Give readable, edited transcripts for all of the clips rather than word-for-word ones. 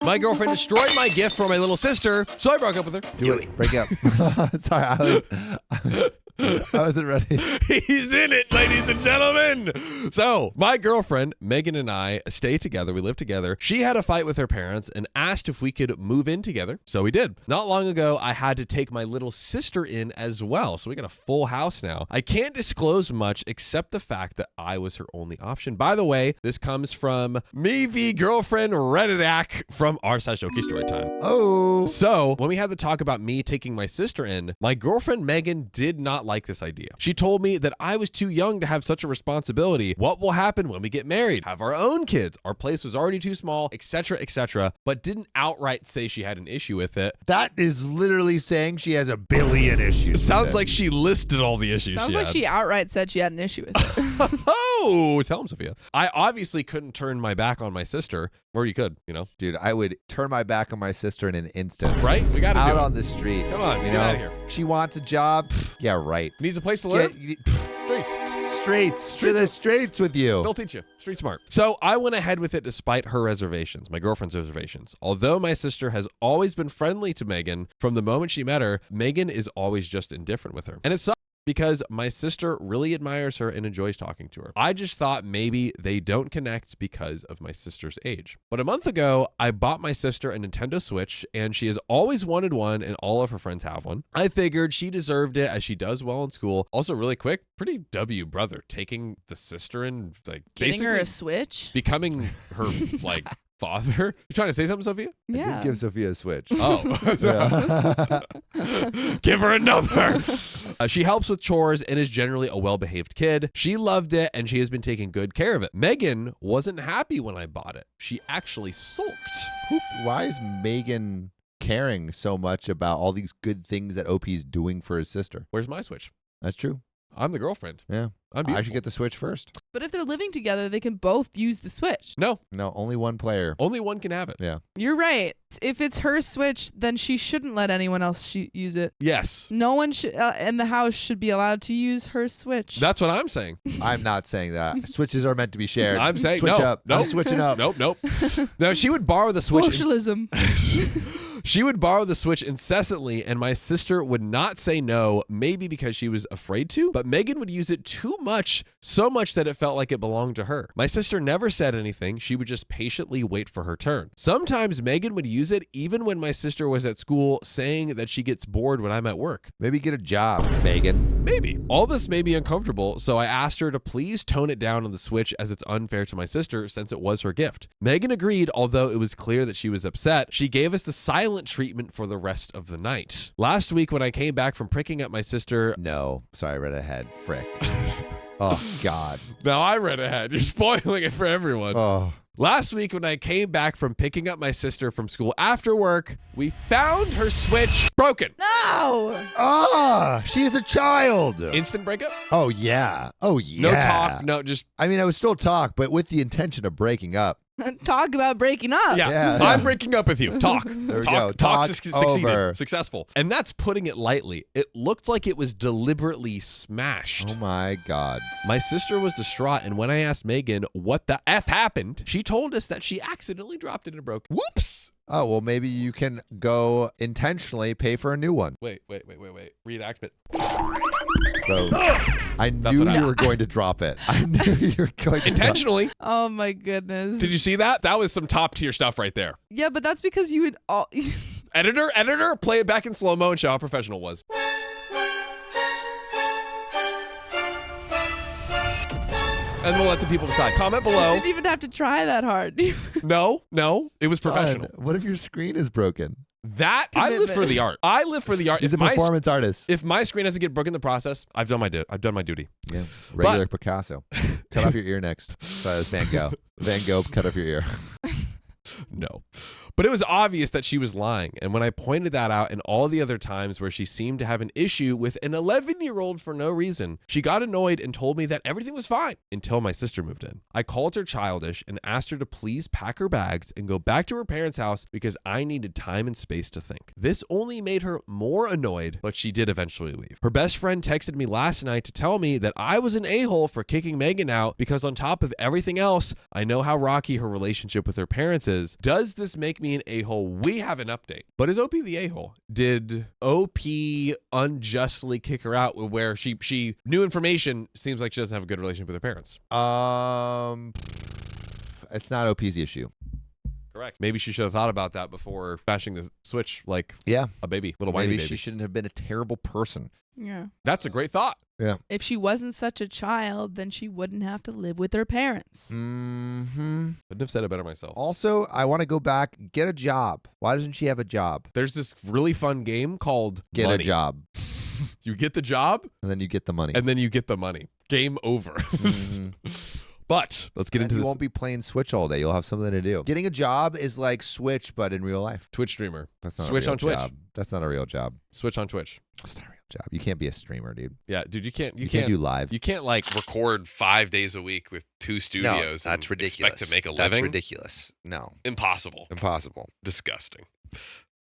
My girlfriend destroyed my gift for my little sister, so I broke up with her. Do it. Break up. Sorry, I wasn't ready. He's in it, ladies and gentlemen. So my girlfriend, Megan, and I stay together. We live together. She had a fight with her parents and asked if we could move in together. So we did. Not long ago, I had to take my little sister in as well. So we got a full house now. I can't disclose much except the fact that I was her only option. By the way, this comes from me v girlfriend Redditak from r/OK Storytime. Oh. So when we had the talk about me taking my sister in, my girlfriend Megan did not like this idea. She told me that I was too young to have such a responsibility. What will happen when we get married? Have our own kids? Our place was already too small, etc., but didn't outright say she had an issue with it. That is literally saying she has a billion issues. It sounds like she listed all the issues. Sounds like she outright said she had an issue with it. Oh, tell him, Sophia. I obviously couldn't turn my back on my sister, or you could, you know. Dude, I would turn my back on my sister in an instant. Right? We got to do it. Out on the street. Come on, you get out of here. She wants a job. Pfft, yeah, right. Needs a place to live? Streets. To the streets with you. They'll teach you. Street smart. So I went ahead with it despite her reservations, my girlfriend's reservations. Although my sister has always been friendly to Megan, from the moment she met her, Megan is always just indifferent with her. And it sucks because my sister really admires her and enjoys talking to her. I just thought maybe they don't connect because of my sister's age. But a month ago, I bought my sister a Nintendo Switch, and she has always wanted one, and all of her friends have one. I figured she deserved it as she does well in school. Also, really quick, pretty W brother, taking the sister and like Getting her a Switch? becoming her like father. You trying to say something, Sophia? Yeah. I did give Sophia a Switch. Oh. Give her another. She helps with chores and is generally a well-behaved kid. She loved it, and she has been taking good care of it. Megan wasn't happy when I bought it. She actually sulked. Why is Megan caring so much about all these good things that OP is doing for his sister? Where's my Switch? That's true. I'm the girlfriend. Yeah. I'm beautiful. I should get the Switch first. But if they're living together, they can both use the Switch. No, only one player. only one can have it. Yeah. You're right. If it's her Switch, then she shouldn't let anyone else use it. Yes. No one in the house should be allowed to use her Switch. That's what I'm saying. I'm not saying that. Switches are meant to be shared. I'm saying Switch no. up. Nope. I'm switching up. Nope. No, she would borrow the Switch. Socialism. She would borrow the Switch incessantly, and my sister would not say no, maybe because she was afraid to, but Megan would use it too much, so much that it felt like it belonged to her. My sister never said anything. She would just patiently wait for her turn. Sometimes Megan would use it even when my sister was at school, saying that she gets bored when I'm at work. Maybe get a job, Megan. Maybe. All this made me uncomfortable, so I asked her to please tone it down on the Switch as it's unfair to my sister since it was her gift. Megan agreed, although it was clear that she was upset. She gave us the silent treatment for the rest of the night. Last week when I came back from picking up my sister... No. Sorry, I read ahead. Frick. Oh, God. Now I read ahead. You're spoiling it for everyone. Oh. Last week when I came back from picking up my sister from school after work, we found her Switch broken. No! Ah, she's a child. Instant breakup? Oh, yeah. Oh, yeah. No talk, no, just... I mean, I would still talk, but with the intention of breaking up. Talk about breaking up. Yeah. I'm breaking up with you. Talk. There we Talk. go. Talk Talk succeeded. over. Successful. And that's putting it lightly. It looked like it was deliberately smashed. Oh, my God. My sister was distraught, and when I asked Megan what the F happened, she told us that she accidentally dropped it and broke. Whoops! Oh, well, maybe you can go intentionally pay for a new one. Wait. Reenactment. Bro, I knew you were going to drop it. I knew you were going to Intentionally. Oh my goodness. Did you see that? That was some top tier stuff right there. Yeah, but that's because you would all... Editor, play it back in slow-mo and show how professional it was. And we'll let the people decide. Comment below. You didn't even have to try that hard. No, it was professional. What if your screen is broken? That, I live for the art. He's a performance artist. If my screen doesn't get broken in the process, I've done my duty. Yeah, regular Picasso. Cut off your ear next. Sorry, that was Van Gogh. Van Gogh, cut off your ear. No. But it was obvious that she was lying. And when I pointed that out and all the other times where she seemed to have an issue with an 11-year-old for no reason, she got annoyed and told me that everything was fine until my sister moved in. I called her childish and asked her to please pack her bags and go back to her parents' house because I needed time and space to think. This only made her more annoyed, but she did eventually leave. Her best friend texted me last night to tell me that I was an a-hole for kicking Megan out because on top of everything else, I know how rocky her relationship with her parents is. Does this make me me an a-hole, we have an update. But is OP the a-hole? Did OP unjustly kick her out where she new information, seems like she doesn't have a good relationship with her parents? It's not OP's issue. Correct. Maybe she should have thought about that before bashing the switch like a baby, little whiny baby. Maybe she shouldn't have been a terrible person. Yeah. That's a great thought. Yeah. If she wasn't such a child, then she wouldn't have to live with her parents. Mm-hmm. Couldn't have said it better myself. Also, I want to go back, get a job. Why doesn't she have a job? There's this really fun game called Get Money. a job. You get the job. And then you get the money. And then you get the money. Game over. Mm-hmm. But let's get into this. You won't be playing Switch all day. You'll have something to do. Getting a job is like Switch, but in real life. Twitch streamer. That's not Switch a real on Twitch. job. That's not a real job. Switch on Twitch. That's not a real job. You can't be a streamer, dude. Yeah, dude, you can't do live. You can't like record 5 days a week with 2 studios. No, that's and ridiculous. Expect to make a That's living. ridiculous. No. Impossible. Disgusting.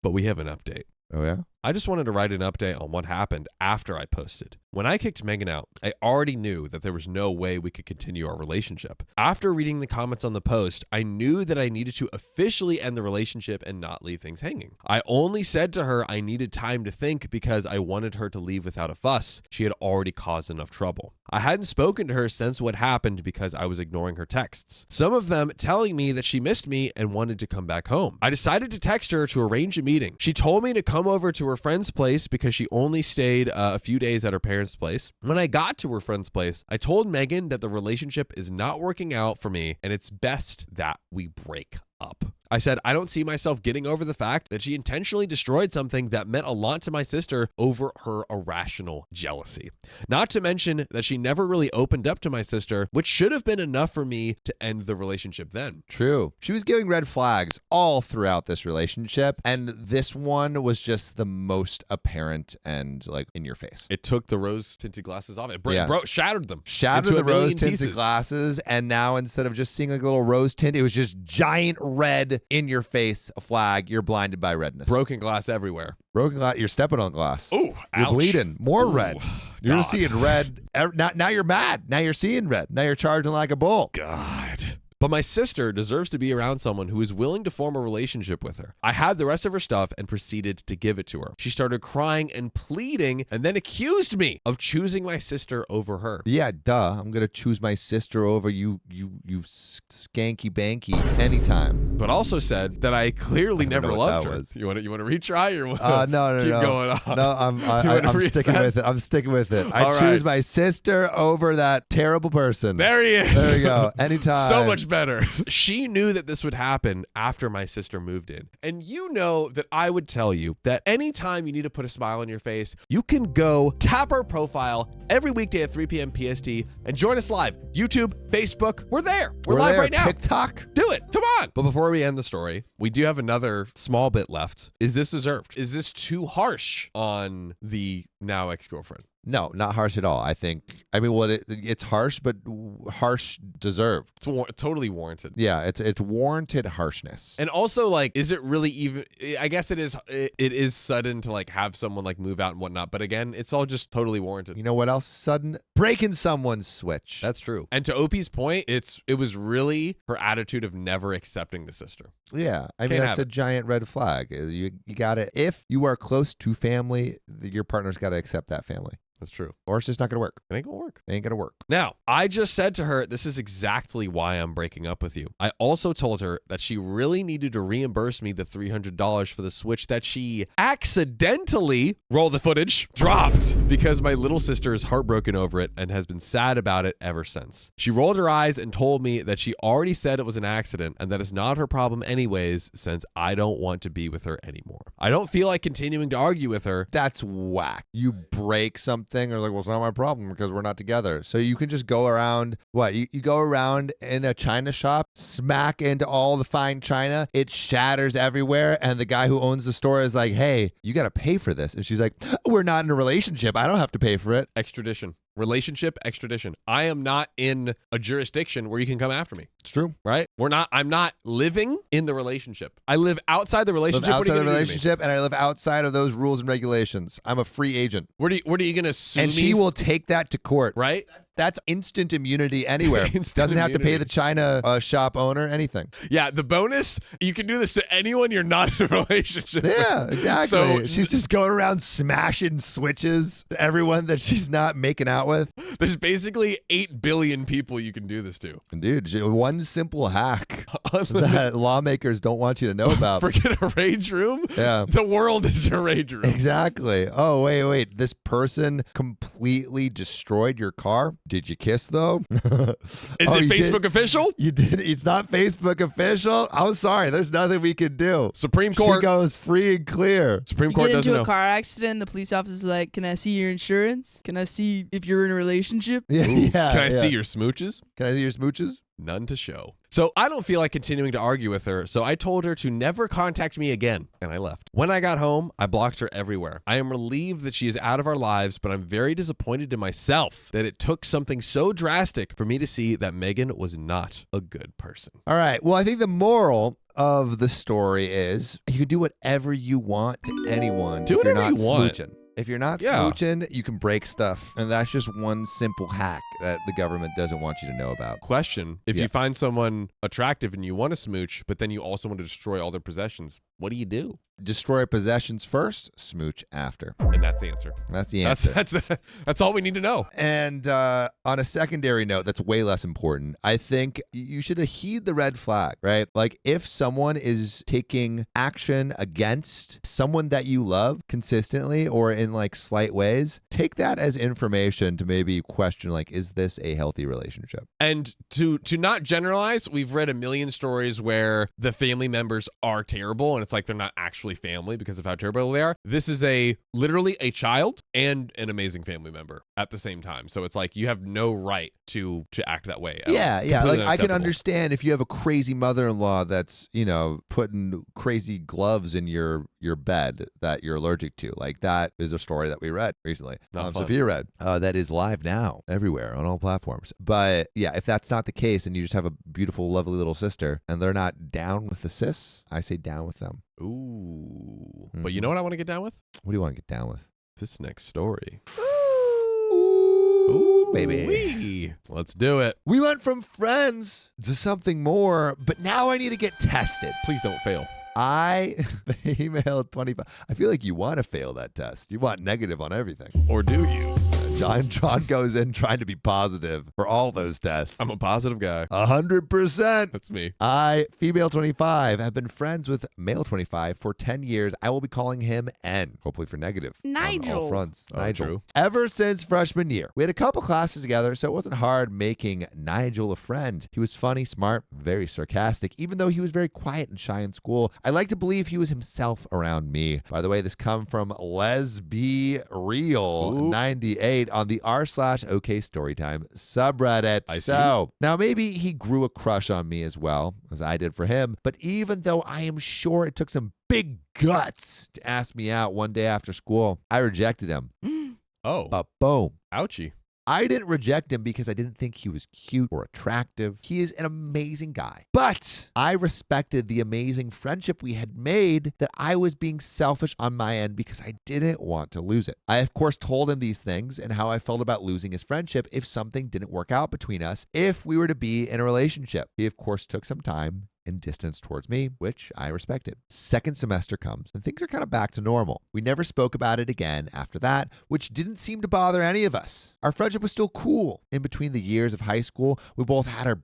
But we have an update. Oh, yeah? I just wanted to write an update on what happened after I posted. When I kicked Megan out, I already knew that there was no way we could continue our relationship. After reading the comments on the post, I knew that I needed to officially end the relationship and not leave things hanging. I only said to her I needed time to think because I wanted her to leave without a fuss. She had already caused enough trouble. I hadn't spoken to her since what happened because I was ignoring her texts. Some of them telling me that she missed me and wanted to come back home. I decided to text her to arrange a meeting. She told me to come over to her friend's place because she only stayed a few days at her parents' place. When I got to her friend's place, I told Megan that the relationship is not working out for me and it's best that we break up. I said, I don't see myself getting over the fact that she intentionally destroyed something that meant a lot to my sister over her irrational jealousy. Not to mention that she never really opened up to my sister, which should have been enough for me to end the relationship then. True. She was giving red flags all throughout this relationship, and this one was just the most apparent and like in your face. It took the rose-tinted glasses off. It shattered them. Shattered the rose-tinted glasses, and now instead of just seeing like a little rose tint, it was just giant red in your face, a flag. You're blinded by redness. Broken glass everywhere. Broken glass. You're stepping on glass. Ooh, you're ouch. bleeding. More Ooh, red. You're just seeing red. Now you're mad. Now you're seeing red. Now you're charging like a bull. God. But my sister deserves to be around someone who is willing to form a relationship with her. I had the rest of her stuff and proceeded to give it to her. She started crying and pleading and then accused me of choosing my sister over her. Yeah, duh. I'm going to choose my sister over you skanky banky anytime. But also said that I clearly never loved her. Was. You want to retry or no, keep going on? No, I'm sticking with it. I'm sticking with it. I choose my sister over that terrible person. There he is. There you go. Anytime. So much better. She knew that this would happen after my sister moved in. And you know that I would tell you that anytime you need to put a smile on your face, you can go tap our profile every weekday at 3 p.m. PST and join us live. YouTube, Facebook, we're there. We're live there. right now. TikTok. Do it. Come on. But before we end the story, we do have another small bit left. Is this deserved? Is this too harsh on the now ex-girlfriend? No, not harsh at all. It's harsh, but harsh deserved. It's totally warranted. Yeah, it's warranted harshness. And also, like, is it really even? I guess it is sudden to like have someone like move out and whatnot. But again, it's all just totally warranted. You know what else is sudden? Breaking someone's switch. That's true. And to OP's point, it was really her attitude of never accepting the sister. Yeah, I mean that's a giant red flag. You gotta, if you are close to family, your partner's got to accept that family. That's true. Or it's just not going to work. It ain't going to work. It ain't going to work. Now, I just said to her, this is exactly why I'm breaking up with you. I also told her that she really needed to reimburse me the $300 for the Switch that she accidentally, roll the footage, dropped because my little sister is heartbroken over it and has been sad about it ever since. She rolled her eyes and told me that she already said it was an accident and that it's not her problem anyways since I don't want to be with her anymore. I don't feel like continuing to argue with her. That's whack. You break something or like, well, it's not my problem because we're not together. So you can just go around, you go around in a china shop, smack into all the fine china, it shatters everywhere, and the guy who owns the store is like, hey, you got to pay for this. And she's like, we're not in a relationship. I don't have to pay for it. Extradition. Relationship extradition. I am not in a jurisdiction where you can come after me. It's true. Right? I'm not living in the relationship. I live outside the relationship. Outside the relationship, and I live outside of those rules and regulations. I'm a free agent. What are you going to sue me? And she will take that to court. Right? That's instant immunity anywhere. Instant Doesn't have to pay immunity. the China shop owner anything. Yeah, the bonus, you can do this to anyone you're not in a relationship with. Yeah, exactly. So She's just going around smashing switches to everyone that she's not making out with. there's basically 8 billion people you can do this to. Dude, one simple hack that lawmakers don't want you to know about. Forget a rage room. Yeah. The world is a rage room. Exactly. Oh, wait. This person completely destroyed your car. Did you kiss, though? Is it you Facebook did- official? You did. It's not Facebook official. I'm sorry. There's nothing we can do. Supreme She Court. goes free and clear. Supreme You Court get doesn't into know. a car accident and the police officer's like, can I see your insurance? Can I see if you're in a relationship? Yeah. Ooh, yeah. Can I yeah. see your smooches? Can I see your smooches? None to show. So I don't feel like continuing to argue with her, so I told her to never contact me again, and I left. When I got home, I blocked her everywhere. I am relieved that she is out of our lives, but I'm very disappointed in myself that it took something so drastic for me to see that Megan was not a good person. All right. Well, I think the moral of the story is you can do whatever you want to anyone. Do if you're whatever not you want. smooching. If you're not Yeah. smooching, you can break stuff. And that's just one simple hack that the government doesn't want you to know about. Question, if Yeah. you find someone attractive and you want to smooch, but then you also want to destroy all their possessions, what do you do? Destroy possessions first, smooch after. And that's the answer. That's the answer. That's all we need to know. And on a secondary note, that's way less important. I think you should heed the red flag, right? Like if someone is taking action against someone that you love consistently or in like slight ways, take that as information to maybe question like, is this a healthy relationship? And to not generalize, we've read a million stories where the family members are terrible and it's like they're not actually family because of how terrible they are. This is literally a child and an amazing family member at the same time. So it's like you have no right to act that way. Yeah. Completely Like I can unacceptable. understand if you have a crazy mother-in-law that's, putting crazy gloves in your bed that you're allergic to. Like that is a story that we read recently. Not fun. Sophia read. That is live now everywhere on all platforms. But yeah, if that's not the case and you just have a beautiful, lovely little sister and they're not down with the sis, I say down with them. Ooh. But you know what I want to get down with? What do you want to get down with? This next story. Ooh, baby. Wee. Let's do it. We went from friends to something more, but now I need to get tested. Please don't fail. I emailed 25. I feel like you want to fail that test. You want negative on everything. Or do you? John goes in trying to be positive for all those tests. I'm a positive guy. 100%. That's me. I, female 25, have been friends with male 25 for 10 years. I will be calling him N, hopefully for negative. On all Nigel. fronts. Oh, Nigel. true. Ever since freshman year. We had a couple classes together, so it wasn't hard making Nigel a friend. He was funny, smart, very sarcastic, even though he was very quiet and shy in school. I like to believe he was himself around me. By the way, this come from Lesbe Real 98 on the r/OK Storytime subreddit. I see. So now maybe he grew a crush on me as well as I did for him. But even though I am sure it took some big guts to ask me out one day after school, I rejected him. Oh, But boom. ouchie. I didn't reject him because I didn't think he was cute or attractive. He is an amazing guy. But I respected the amazing friendship we had made that I was being selfish on my end because I didn't want to lose it. I, of course, told him these things and how I felt about losing his friendship if something didn't work out between us, if we were to be in a relationship. He, of course, took some time and distance towards me, which I respected. Second semester comes and things are kind of back to normal. We never spoke about it again after that, which didn't seem to bother any of us. Our friendship was still cool. In between the years of high school, we both had our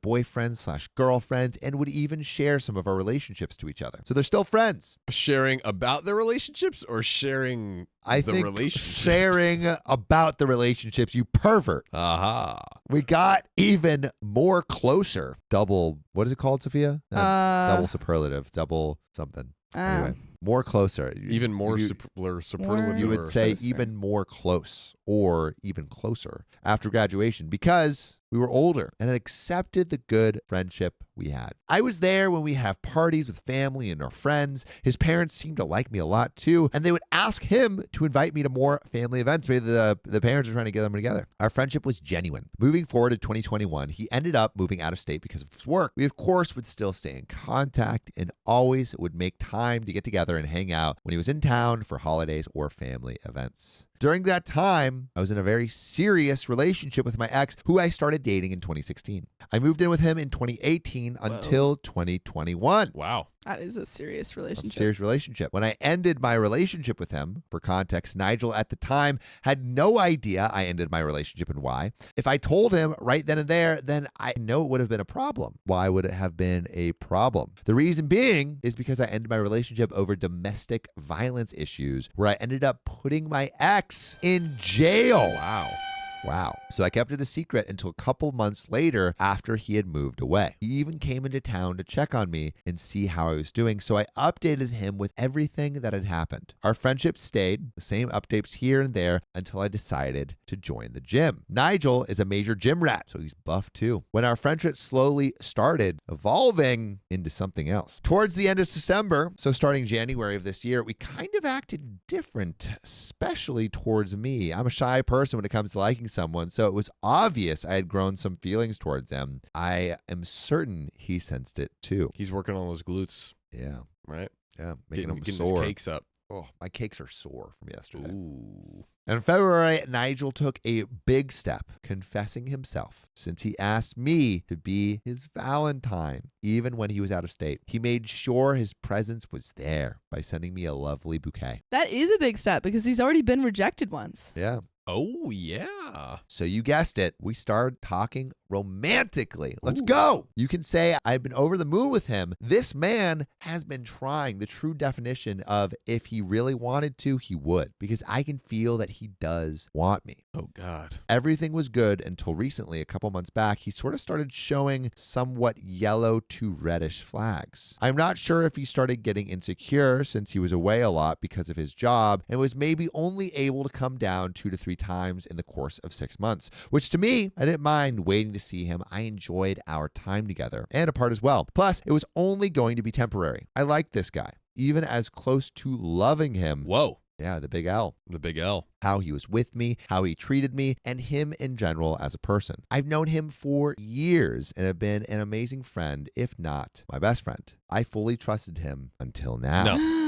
boyfriends/girlfriends and would even share some of our relationships to each other. So they're still friends. Sharing about the relationships or sharing I the think relationships? sharing about the relationships, you pervert. Aha. We got even more closer. Double, what is it called, Sophia? Double superlative, double something. Anyway, more closer. Even more you, superlative. you or- would say closer. even more close or even closer after graduation because we were older and had accepted the good friendship we had. I was there when we have parties with family and our friends. His parents seemed to like me a lot too, and they would ask him to invite me to more family events. Maybe the parents are trying to get them together. Our friendship was genuine. Moving forward to 2021, he ended up moving out of state because of his work. We, of course, would still stay in contact and always would make time to get together and hang out when he was in town for holidays or family events. During that time, I was in a very serious relationship with my ex, who I started dating in 2016. I moved in with him in 2018 until 2021. Wow. That is a serious relationship. A serious relationship. When I ended my relationship with him, for context, Nigel at the time had no idea I ended my relationship and why. If I told him right then and there, then I know it would have been a problem. Why would it have been a problem? The reason being is because I ended my relationship over domestic violence issues, where I ended up putting my ex in jail. Wow. So I kept it a secret until a couple months later after he had moved away. He even came into town to check on me and see how I was doing, so I updated him with everything that had happened. Our friendship stayed, the same updates here and there, until I decided to join the gym. Nigel is a major gym rat, so he's buff too. When our friendship slowly started evolving into something else. Towards the end of December, so starting January of this year, we kind of acted different, especially towards me. I'm a shy person when it comes to liking someone, so it was obvious I had grown some feelings towards him. I am certain he sensed it too. He's working on those glutes. Yeah. Right? Yeah. Making them getting sore. his cakes up. Oh, my cakes are sore from yesterday. Ooh. In February, Nigel took a big step, confessing himself, since he asked me to be his Valentine, even when he was out of state. He made sure his presence was there by sending me a lovely bouquet. That is a big step because he's already been rejected once. Yeah. Oh, yeah. So you guessed it. We started talking romantically. Let's go. You can say I've been over the moon with him. This man has been trying, the true definition of if he really wanted to, he would, because I can feel that he does want me. Oh, God. Everything was good until recently, a couple months back, he sort of started showing somewhat yellow to reddish flags. I'm not sure if he started getting insecure since he was away a lot because of his job and was maybe only able to come down 2 to 3 times in the course of 6 months, which to me, I didn't mind waiting to see him. I enjoyed our time together and apart as well. Plus, it was only going to be temporary. I liked this guy, even as close to loving him. Whoa. Yeah, the big L. The big L. How he was with me, how he treated me, and him in general as a person. I've known him for years and have been an amazing friend, if not my best friend. I fully trusted him until now. No.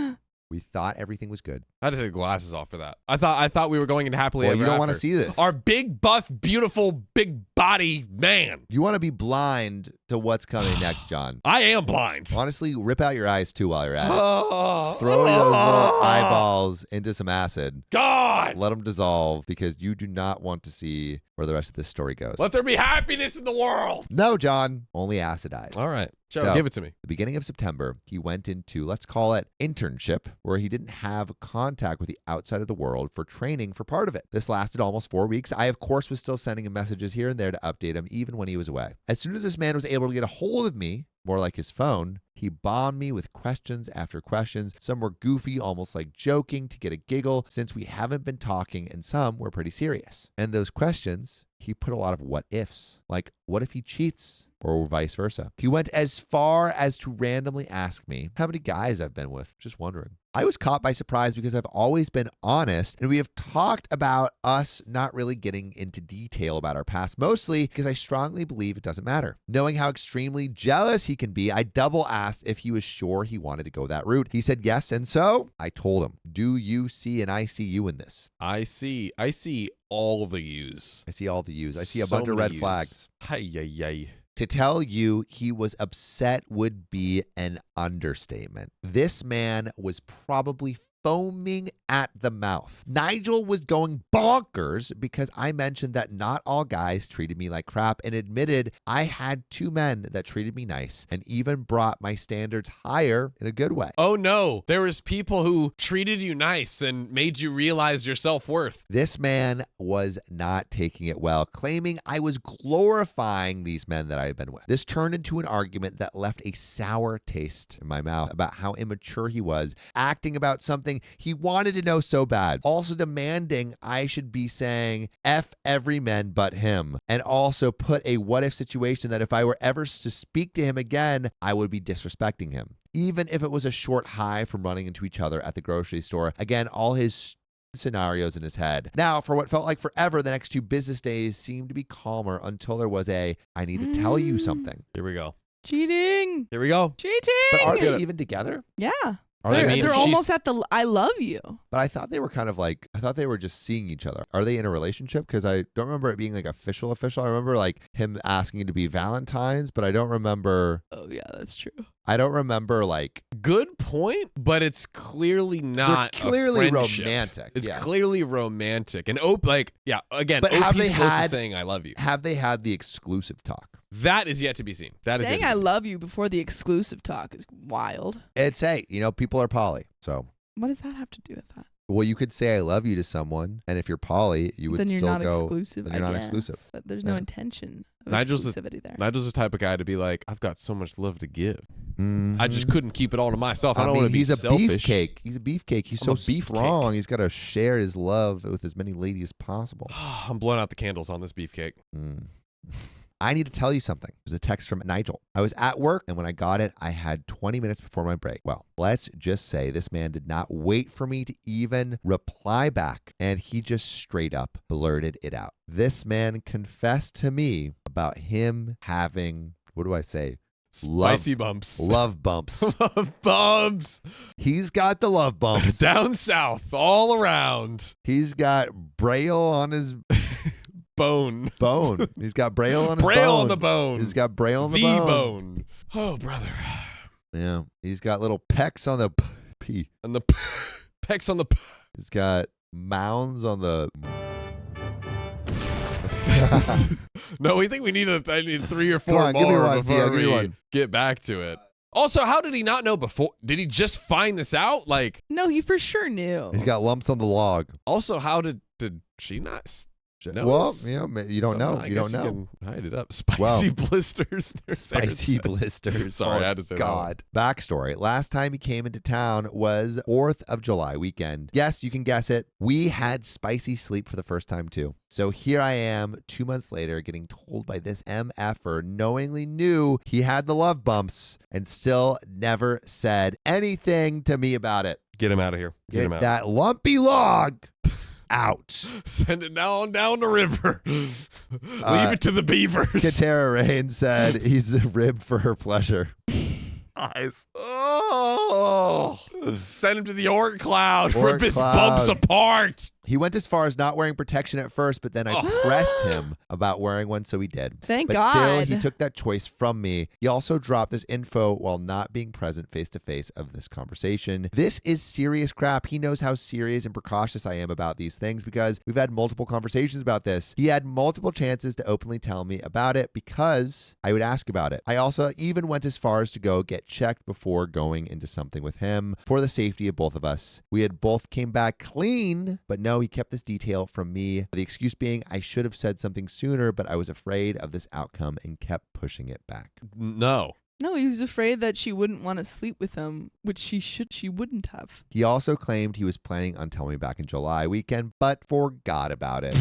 We thought everything was good. I had to take the glasses off for that. I thought we were going into happily Well, ever you don't want to after. see this. Our big, buff, beautiful, big body man. You want to be blind to what's coming next, John. I am blind. Honestly, rip out your eyes too while you're at it. Oh, Throw those little eyeballs into some acid. God. Let them dissolve because you do not want to see where the rest of this story goes. Let there be happiness in the world. No, John. Only acid eyes. All right. So, give it to me. The beginning of September, he went into, let's call it, internship, where he didn't have contact with the outside of the world for training for part of it. This lasted almost 4 weeks. I, of course, was still sending him messages here and there to update him, even when he was away. As soon as this man was able to get a hold of me, more like his phone, he bombed me with questions after questions. Some were goofy, almost like joking to get a giggle, since we haven't been talking, and some were pretty serious. And those questions, he put a lot of what ifs, like what if he cheats or vice versa. He went as far as to randomly ask me how many guys I've been with. Just wondering. I was caught by surprise because I've always been honest, and we have talked about us not really getting into detail about our past, mostly because I strongly believe it doesn't matter. Knowing how extremely jealous he can be, I double asked if he was sure he wanted to go that route. He said yes, and so I told him, do you see an ICU in this? I see all the U's. I see all the U's. I see a So bunch of many red U's. flags. Hi. To tell you he was upset would be an understatement. This man was probably foaming at the mouth. Nigel was going bonkers because I mentioned that not all guys treated me like crap and admitted I had 2 men that treated me nice and even brought my standards higher in a good way. Oh no, there was people who treated you nice and made you realize your self-worth. This man was not taking it well, claiming I was glorifying these men that I had been with. This turned into an argument that left a sour taste in my mouth about how immature he was, acting about something he wanted to know so bad, also demanding I should be saying F every man but him, and also put a what if situation that if I were ever to speak to him again, I would be disrespecting him. Even if it was a short high from running into each other at the grocery store. Again, all his scenarios in his head. Now, for what felt like forever, the next 2 business days seemed to be calmer until there was a I need to tell you something. Here we go. Cheating. Here we go. Cheating. But are they even together? Yeah. Are they? They're she's- almost at the I love you. But I thought they were kind of like, I thought they were just seeing each other. Are they in a relationship? Because I don't remember it being like official. I remember like him asking to be Valentine's, but I don't remember. Oh yeah, that's true. I don't remember like. Good point, but it's clearly not They're clearly a friendship. romantic. It's yeah. clearly romantic. And again, But have OP's they close to had- saying I love you. Have they had the exclusive talk? That is yet to be seen. That is Saying yet to I be seen. love you before the exclusive talk is wild. It's hey, people are poly, so. What does that have to do with that? Well, you could say I love you to someone, and if you're poly, you would Then you're still not go. exclusive. then you're I not guess. exclusive. But there's no Yeah. intention of Nigel's the- exclusivity there. Nigel's the type of guy to be like, I've got so much love to give. Mhm. I just couldn't keep it all to myself. I don't mean, want to be he's a selfish. beefcake. He's a beefcake. He's I'm so a beefcake. strong. He's got to share his love with as many ladies as possible. I'm blowing out the candles on this beefcake. Mm. I need to tell you something. It was a text from Nigel. I was at work, and when I got it, I had 20 minutes before my break. Well, let's just say this man did not wait for me to even reply back, and he just straight up blurted it out. This man confessed to me about him having, what do I say? Spicy bumps. Love bumps. Love bumps. He's got the love bumps. Down south, all around. He's got braille on his Bone. bone. He's got braille on his Braille bone. on the bone. He's got braille on the the bone. bone. Oh, brother. Yeah. He's got little pecks on the P. And the pecs on the He's got mounds on the. No, we think I need 3 or 4 Come on, give me more one, before Pia, give me we one. get back to it. Also, how did he not know before? Did he just find this out? Like, No, he for sure knew. He's got lumps on the log. also, how did she not? know? Well, you don't know. I You don't guess know. can hide it up. Spicy Well, blisters. Spicy blisters. Sorry, Oh, I had to say that one. God. Backstory. Last time he came into town was 4th of July weekend. Yes, you can guess it. We had spicy sleep for the first time too. So here I am 2 months later getting told by this MFer knowingly knew he had the love bumps and still never said anything to me about it. Get him out of here. Get him Get out. that lumpy log out. Send it down the river. Leave it to the beavers. Katara Rain said he's a rib for her pleasure. Eyes. Oh. Send him to the Oort cloud. Oort Rip his cloud. bumps apart. He went as far as not wearing protection at first, but then I pressed him about wearing one, so he did. Thank But God. still, he took that choice from me. He also dropped this info while not being present face-to-face of this conversation. This is serious crap. He knows how serious and precautious I am about these things because we've had multiple conversations about this. He had multiple chances to openly tell me about it because I would ask about it. I also even went as far as to go get checked before going into something with him for the safety of both of us. We had both came back clean, but no, he kept this detail from me. The excuse being I should have said something sooner, but I was afraid of this outcome and kept pushing it back. No. No, he was afraid that she wouldn't want to sleep with him, which she wouldn't have. He also claimed he was planning on telling me back in July weekend, but forgot about it.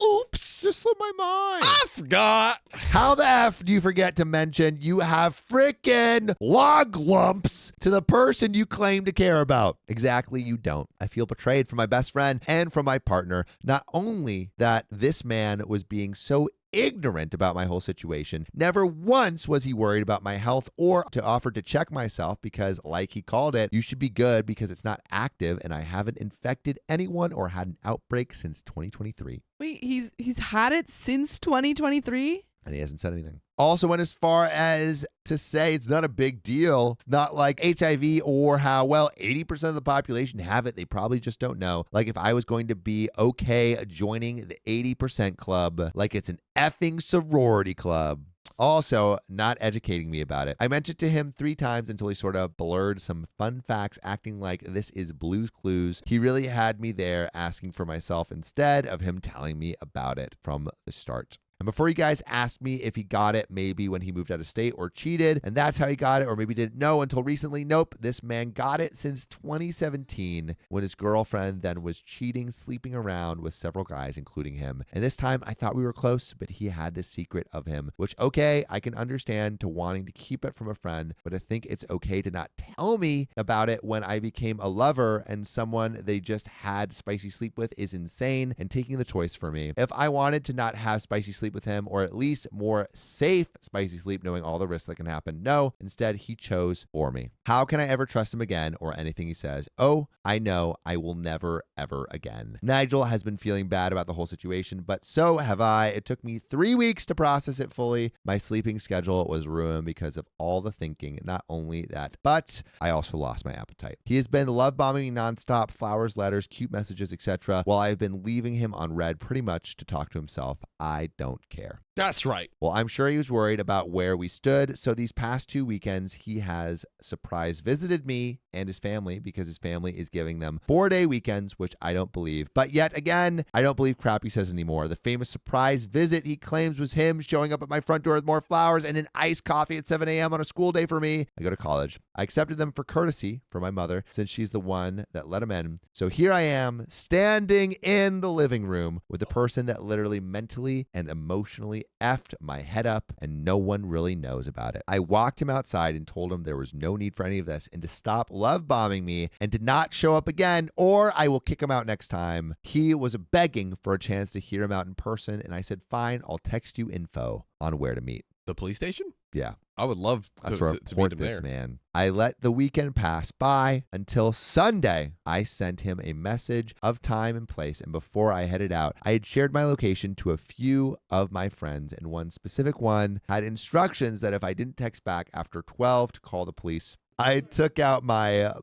Oops. Just slipped my mind. I forgot. How the F do you forget to mention you have frickin' log lumps to the person you claim to care about? Exactly, you don't. I feel betrayed from my best friend and from my partner. Not only that this man was being so ignorant about my whole situation. Never once was he worried about my health or to offer to check myself because, like he called it, you should be good because it's not active and I haven't infected anyone or had an outbreak since 2023. Wait, he's had it since 2023? And he hasn't said anything. Also went as far as to say it's not a big deal. It's not like HIV or how, 80% of the population have it. They probably just don't know. Like if I was going to be okay joining the 80% club, like it's an effing sorority club. Also, not educating me about it. I mentioned to him 3 times until he sort of blurred some fun facts, acting like this is Blue's Clues. He really had me there asking for myself instead of him telling me about it from the start. And before you guys asked me if he got it maybe when he moved out of state or cheated, and that's how he got it, or maybe didn't know until recently, nope, this man got it since 2017 when his girlfriend then was cheating, sleeping around with several guys, including him. And this time I thought we were close, but he had this secret of him, which, okay, I can understand to wanting to keep it from a friend, but I think it's okay to not tell me about it when I became a lover and someone they just had spicy sleep with is insane and taking the choice for me. If I wanted to not have spicy sleep sleep with him, or at least more safe spicy sleep, knowing all the risks that can happen? No, instead he chose for me. How can I ever trust him again or anything he says? Oh, I know I will never, ever again. Nigel has been feeling bad about the whole situation, but so have I. It took me 3 weeks to process it fully. My sleeping schedule was ruined because of all the thinking. Not only that, but I also lost my appetite. He has been love bombing me nonstop, flowers, letters, cute messages, etc., while I've been leaving him on red pretty much to talk to himself. I don't care. That's right. Well, I'm sure he was worried about where we stood, so these past 2 weekends, he has surprise visited me and his family because his family is giving them 4-day weekends, which I don't believe. But yet again, I don't believe crap he says anymore. The famous surprise visit he claims was him showing up at my front door with more flowers and an iced coffee at 7 a.m. on a school day for me. I go to college. I accepted them for courtesy for my mother since she's the one that let him in. So here I am standing in the living room with the person that literally mentally and emotionally effed my head up, and no one really knows about it. I walked him outside and told him there was no need for any of this and to stop love bombing me and to not show up again, or I will kick him out next time. He was begging for a chance to hear him out in person, and I said, fine, I'll text you info on where to meet. The police station? Yeah. I would love to meet report him this there. man. I let the weekend pass by until Sunday. I sent him a message of time and place, and before I headed out, I had shared my location to a few of my friends, and one specific one had instructions that if I didn't text back after 12 to call the police. I took out my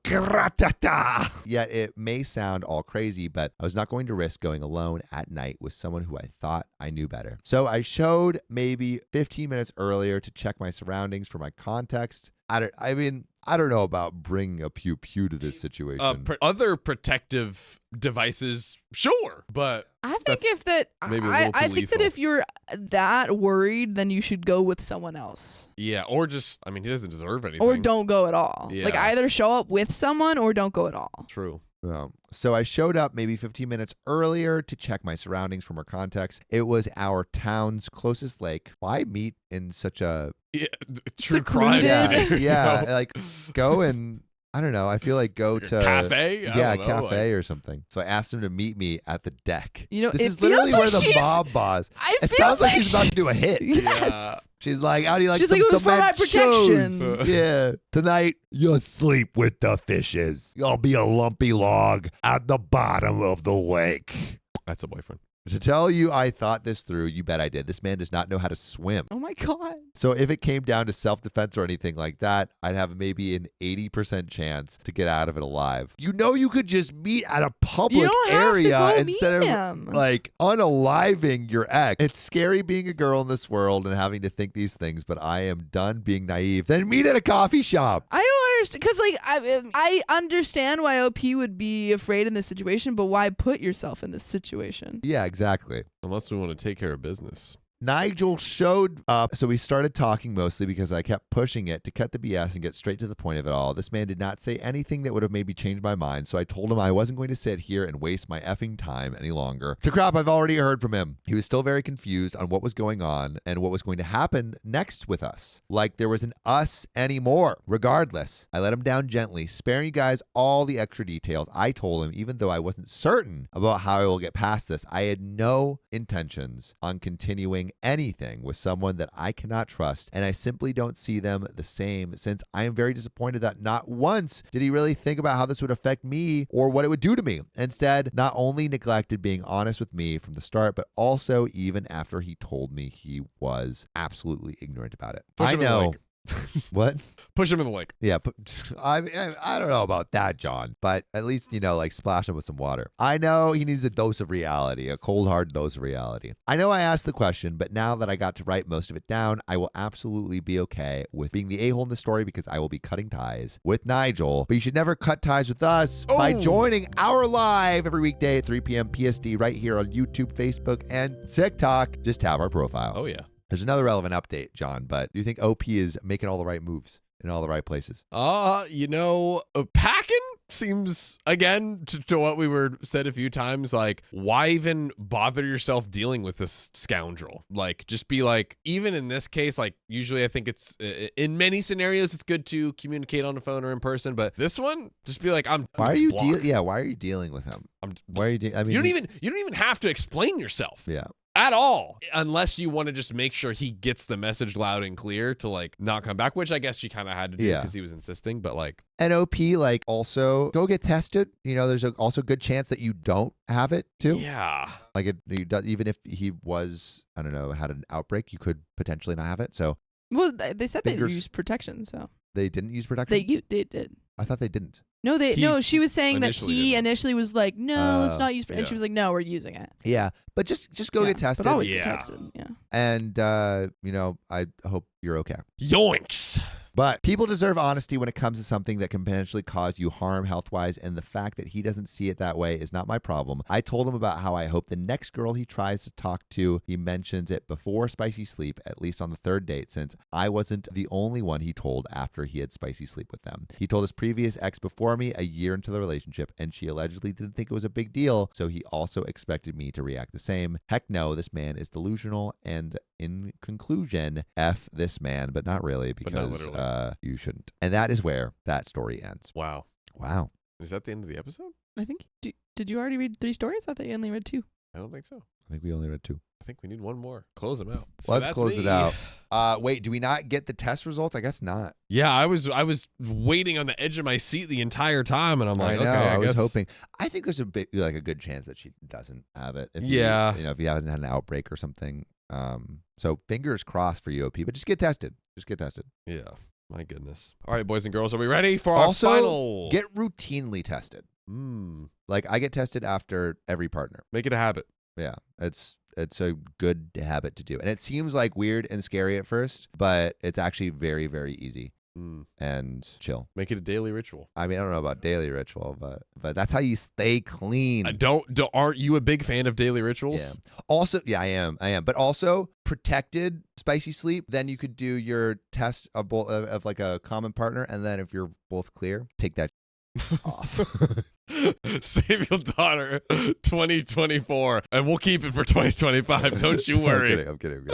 yet it may sound all crazy, but I was not going to risk going alone at night with someone who I thought I knew better. So I showed maybe 15 minutes earlier to check my surroundings for my context. I don't know about bringing a pew-pew to this situation. Other protective devices, sure, but I think I think that if you're that worried, then you should go with someone else. Yeah, or just, he doesn't deserve anything. Or don't go at all. Yeah. Like either show up with someone or don't go at all. True. So I showed up maybe 15 minutes earlier to check my surroundings for more context. It was our town's closest lake. Why meet in such a true crime Secluded. city? Yeah, like go and I don't know. I feel like go to cafe. Yeah, cafe or something. So I asked him to meet me at the deck. You know, this it is literally feels where like the mob boss. It It feels sounds like like she's about to do a hit. Yes. Yeah. She's like, how do you like She's some like, it was for my cement shoes? protection. Yeah. Tonight, you'll sleep with the fishes. You'll be a lumpy log at the bottom of the lake. That's a boyfriend. To tell you I thought this through, you bet I did. This man does not know how to swim. Oh my God. So if it came down to self-defense or anything like that, I'd have maybe an 80% chance to get out of it alive. You know, you could just meet at a public area instead of like unaliving your ex. It's scary being a girl in this world and having to think these things, but I am done being naive. Then meet at a coffee shop. I don't understand, because like I understand why OP would be afraid in this situation, but why put yourself in this situation? Yeah, exactly. Unless we want to take care of business. Nigel showed up, so we started talking mostly because I kept pushing it to cut the BS and get straight to the point of it all. This man did not say anything that would have made me change my mind, so I told him I wasn't going to sit here and waste my effing time any longer. To crap I've already heard from him. He was still very confused on what was going on and what was going to happen next with us. Like there was an us anymore. Regardless, I let him down gently, sparing you guys all the extra details. I told him, even though I wasn't certain about how I will get past this, I had no intentions on continuing anything with someone that I cannot trust, and I simply don't see them the same, since I am very disappointed that not once did he really think about how this would affect me or what it would do to me. Instead, not only neglected being honest with me from the start, but also even after he told me he was absolutely ignorant about it. Push I him in the know. lake. What? Push him in the lake. Yeah, I don't know about that, John, but at least, like splash him with some water. I know he needs a dose of reality, a cold, hard dose of reality. I know I asked the question, but now that I got to write most of it down, I will absolutely be okay with being the a-hole in the story because I will be cutting ties with Nigel. But you should never cut ties with us by joining our live every weekday at 3 p.m. PSD right here on YouTube, Facebook, and TikTok. Just have our profile. Oh, yeah. There's another relevant update, John, but do you think OP is making all the right moves in all the right places? Packing seems, again, to what we were said a few times, like, why even bother yourself dealing with this scoundrel? Like, just be like, even in this case, like, usually I think it's, in many scenarios, it's good to communicate on the phone or in person, but this one, just be like, why are you dealing with him? Why are you dealing? I mean, you don't even have to explain yourself. Yeah. at all, unless you want to just make sure he gets the message loud and clear to like not come back, which I guess she kind of had to do because he was insisting. But like, and OP, like, also go get tested. You know, there's also a good chance that you don't have it too. yeah. Like even if he was, I don't know, had an outbreak, you could potentially not have it. So Well, they said they used protection, so they didn't use protection. They did. I thought they didn't. No, she was saying that he didn't. initially was like, no, let's not use, and yeah. she was like, no, we're using it. Yeah, but just go get tested. But always Yeah. get tested. Yeah. And you know, I hope you're okay. Yoinks. But people deserve honesty when it comes to something that can potentially cause you harm health-wise, and the fact that he doesn't see it that way is not my problem. I told him about how I hope the next girl he tries to talk to, he mentions it before spicy sleep, at least on the third date, since I wasn't the only one he told after he had spicy sleep with them. He told his previous ex before me a year into the relationship, and she allegedly didn't think it was a big deal, so he also expected me to react the same. Heck no, this man is delusional, and in conclusion, F this man, but not really, because you shouldn't. And that is where that story ends. Wow. Wow. Is that the end of the episode? I think. Did you already read 3 stories? I thought you only read 2. I don't think so. I think we only read 2. I think we need one more. Close them out. So Let's that's close me. it out. Wait, do we not get the test results? I guess not. Yeah, I was waiting on the edge of my seat the entire time, and I'm like, I know. okay, I was guess. hoping. I think there's a good chance that she doesn't have it. If Yeah. you know, if you haven't had an outbreak or something. So fingers crossed for you, OP. But just get tested. Just get tested. Yeah. My goodness. All right, boys and girls, are we ready for our Also, final? get routinely tested. Like I get tested after every partner. Make it a habit. Yeah, it's a good habit to do, and it seems like weird and scary at first, but it's actually very, very easy and chill. Make it a daily ritual. I mean, I don't know about daily ritual, but that's how you stay clean. Aren't you a big fan of daily rituals? Yeah. Also, yeah, I am. But also protected spicy sleep. Then you could do your test of like a common partner, and then if you're both clear, take that off. Save your daughter 2024, and we'll keep it for 2025. Don't you worry. I'm kidding.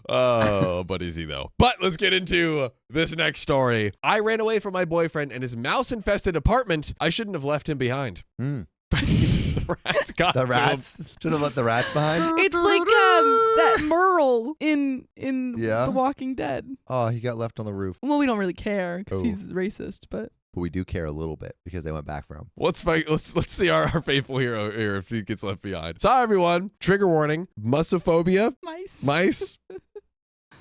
Oh, but easy though. But let's get into this next story. I ran away from my boyfriend and his mouse-infested apartment. I shouldn't have left him behind. The rats got The to rats him. should have let the rats behind. It's like that Merle in Yeah? The Walking Dead. Oh, he got left on the roof. Well, we don't really care because Oh. he's racist, but We do care a little bit because they went back for him. Let's see our faithful hero here if he gets left behind. Sorry, everyone. Trigger warning: musophobia, mice.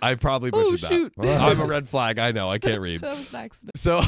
I probably butchered shoot. that. I'm a red flag. I know. I can't read. That was an accident. So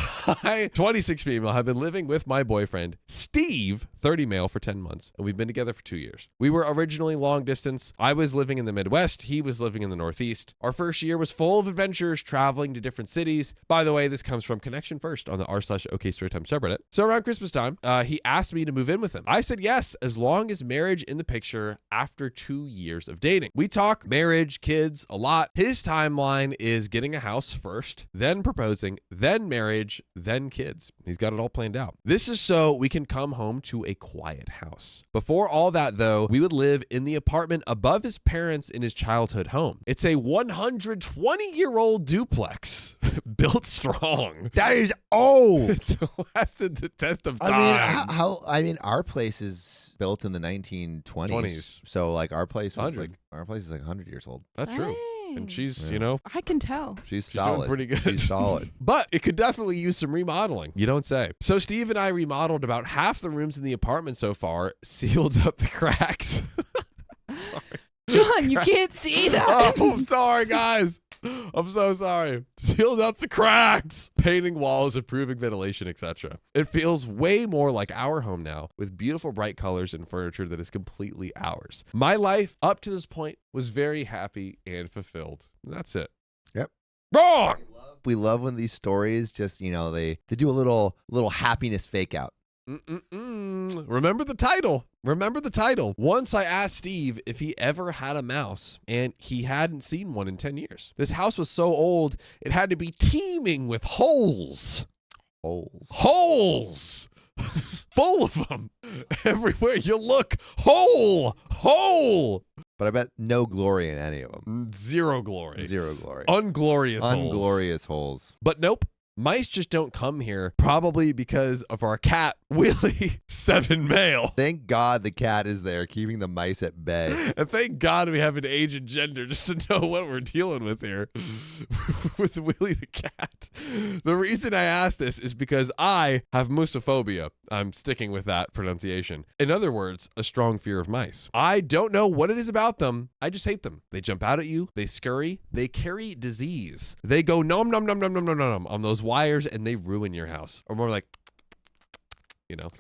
I, 26 female, have been living with my boyfriend, Steve, 30 male, for 10 months, and we've been together for 2 years. We were originally long distance. I was living in the Midwest. He was living in the Northeast. Our first year was full of adventures, traveling to different cities. By the way, this comes from Connection First on the r/OK Storytime subreddit. So around Christmas time, he asked me to move in with him. I said yes, as long as marriage in the picture after 2 years of dating. We talk marriage, kids, a lot. His timeline is getting a house first, then proposing, then marriage, then kids. He's got it all planned out. This is so we can come home to a quiet house. Before all that, though, we would live in the apartment above his parents in his childhood home. It's a 120-year-old duplex built strong. That is old. It's lasted the test of time. I mean, our place is built in the 1920s. 20s. So like our place was 100. our place is like 100 years old. That's true. Dang. And she's, I can tell. She's doing solid. pretty good. She's solid. But it could definitely use some remodeling. You don't say. So Steve and I remodeled about half the rooms in the apartment so far, sealed up the cracks. John, you can't see that. Oh, I'm sorry, guys. I'm so sorry. Sealed up the cracks, painting walls, improving ventilation, etc. It feels way more like our home now, with beautiful bright colors and furniture that is completely ours. My life up to this point was very happy and fulfilled. And that's it. Yep. Wrong. We love when these stories just, they do a little happiness fake out. Remember the title. Once I asked Steve if he ever had a mouse, and he hadn't seen one in 10 years. This house was so old, it had to be teeming with holes. Holes. Full of them. Everywhere you look, hole. But I bet no glory in any of them. Zero glory. Zero glory. Unglorious holes. Unglorious holes. But nope. Mice just don't come here, probably because of our cat, Willie, 7 male. Thank God the cat is there, keeping the mice at bay. And thank God we have an age and gender just to know what we're dealing with here with Willie the cat. The reason I asked this is because I have musophobia. I'm sticking with that pronunciation. In other words, a strong fear of mice. I don't know what it is about them. I just hate them. They jump out at you. They scurry. They carry disease. They go nom nom nom nom nom nom nom on those wires and they ruin your house. Or more like, you know.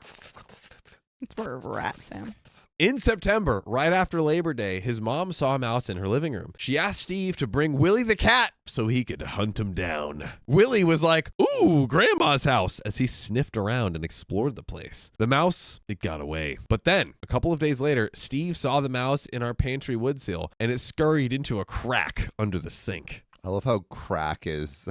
It's more of a rat, Sam. In September, right after Labor Day, his mom saw a mouse in her living room. She asked Steve to bring Willie the cat so he could hunt him down. Willie was like, ooh, grandma's house, as he sniffed around and explored the place. The mouse, it got away. But then, a couple of days later, Steve saw the mouse in our pantry wood sill, and it scurried into a crack under the sink. I love how crack is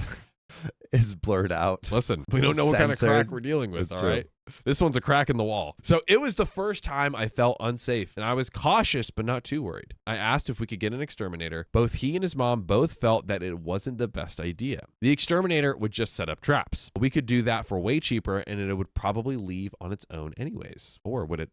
blurred out. Listen, we don't know what kind of crack Censored. we're dealing with, That's all true. right? This one's a crack in the wall. So it was the first time I felt unsafe, and I was cautious but not too worried. I asked if we could get an exterminator. Both he and his mom both felt that it wasn't the best idea. The exterminator would just set up traps. We could do that for way cheaper, and it would probably leave on its own anyways. Or would it